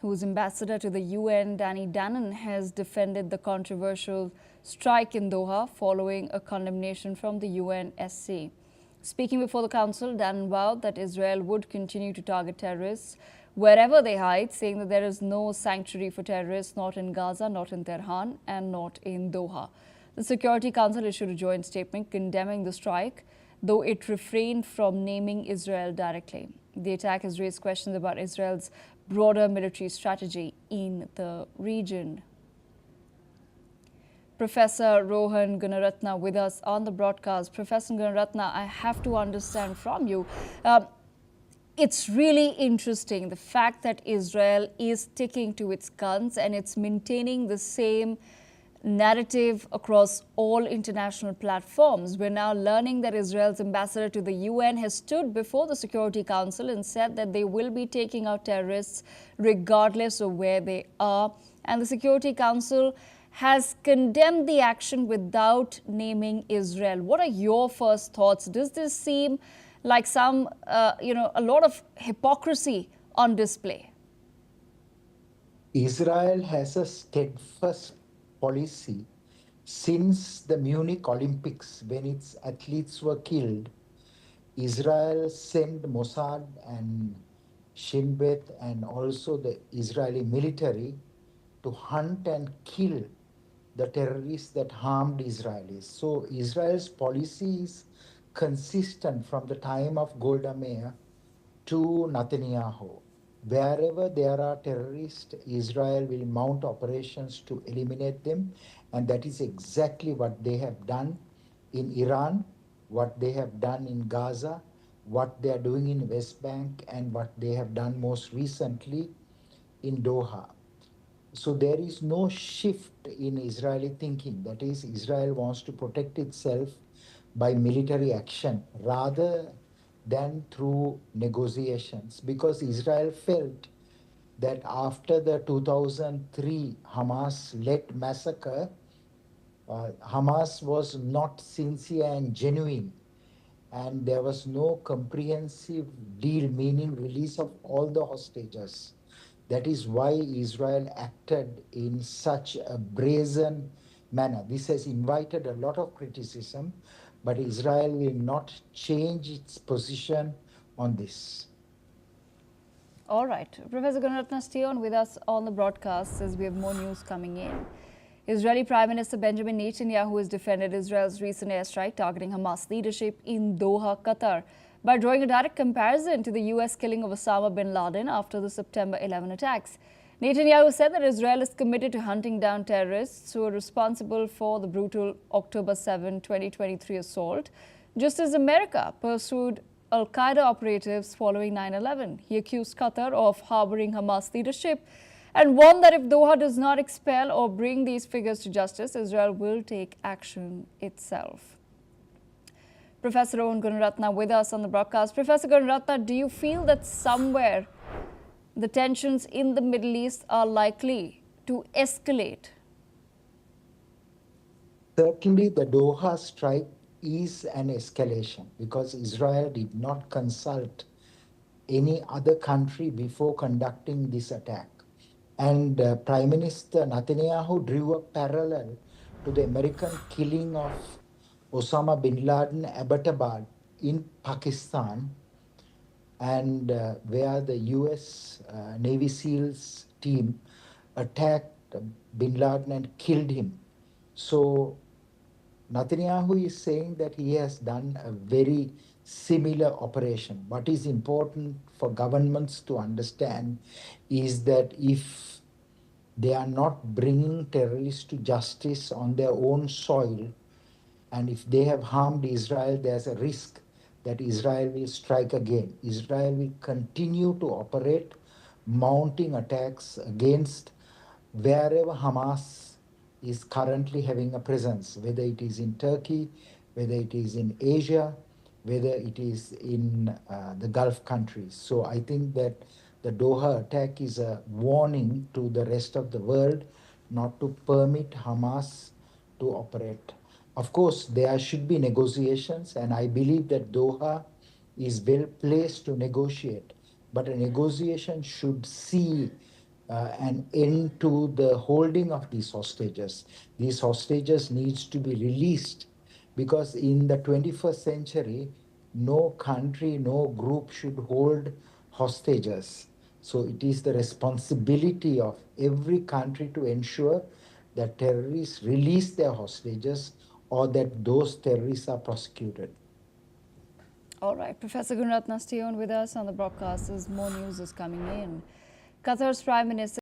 whose ambassador to the UN, Danny Danon, has defended the controversial strike in Doha following a condemnation from the UNSC. Speaking before the Council, Danon vowed that Israel would continue to target terrorists wherever they hide, saying that there is no sanctuary for terrorists, not in Gaza, not in Tehran, and not in Doha. The Security Council issued a joint statement condemning the strike, though it refrained from naming Israel directly. The attack has raised questions about Israel's broader military strategy in the region. Professor Rohan Gunaratna with us on the broadcast. Professor Gunaratna, I have to understand from you. It's really interesting the fact that Israel is sticking to its guns and it's maintaining the same narrative across all international platforms. We're now learning that Israel's ambassador to the UN has stood before the Security Council and said that they will be taking out terrorists regardless of where they are. And the Security Council has condemned the action without naming Israel. What are your first thoughts? Does this seem like a lot of hypocrisy on display? Israel has a steadfast policy since the Munich Olympics, when its athletes were killed. Israel sent Mossad and Shin Bet and also the Israeli military to hunt and kill the terrorists that harmed Israelis. So Israel's policy is consistent from the time of Golda Meir to Netanyahu. Wherever there are terrorists, Israel will mount operations to eliminate them. And that is exactly what they have done in Iran, what they have done in Gaza, what they are doing in West Bank, and what they have done most recently in Doha. So there is no shift in Israeli thinking. That is, Israel wants to protect itself by military action rather than through negotiations, because Israel felt that after the 2003 Hamas-led massacre, Hamas was not sincere and genuine, and there was no comprehensive deal, meaning release of all the hostages. That is why Israel acted in such a brazen manner. This has invited a lot of criticism, but Israel will not change its position on this. All right. Professor Gunaratna, stay on with us on the broadcast as we have more news coming in. Israeli Prime Minister Benjamin Netanyahu has defended Israel's recent airstrike targeting Hamas leadership in Doha, Qatar, by drawing a direct comparison to the US killing of Osama bin Laden after the September 11 attacks. Netanyahu said that Israel is committed to hunting down terrorists who are responsible for the brutal October 7, 2023 assault, just as America pursued Al-Qaeda operatives following 9/11. He accused Qatar of harboring Hamas leadership and warned that if Doha does not expel or bring these figures to justice, Israel will take action itself. Professor Rohan Gunaratna with us on the broadcast. Professor Gunaratna, do you feel that somewhere the tensions in the Middle East are likely to escalate? Certainly, the Doha strike is an escalation because Israel did not consult any other country before conducting this attack. And Prime Minister Netanyahu drew a parallel to the American killing of Osama bin Laden Abbottabad in Pakistan, and where the US Navy SEALs team attacked bin Laden and killed him. So Netanyahu is saying that he has done a very similar operation. What is important for governments to understand is that if they are not bringing terrorists to justice on their own soil, and if they have harmed Israel, there's a risk that Israel will strike again. Israel will continue to operate, mounting attacks against wherever Hamas is currently having a presence, whether it is in Turkey, whether it is in Asia, whether it is in the Gulf countries. So I think that the Doha attack is a warning to the rest of the world not to permit Hamas to operate. Of course, there should be negotiations, and I believe that Doha is well placed to negotiate. But a negotiation should see an end to the holding of these hostages. These hostages needs to be released because in the 21st century, no country, no group should hold hostages. So it is the responsibility of every country to ensure that terrorists release their hostages or that those terrorists are prosecuted. All right, Professor Gunaratna, stay on with us on the broadcast as more news is coming in. Qatar's Prime Minister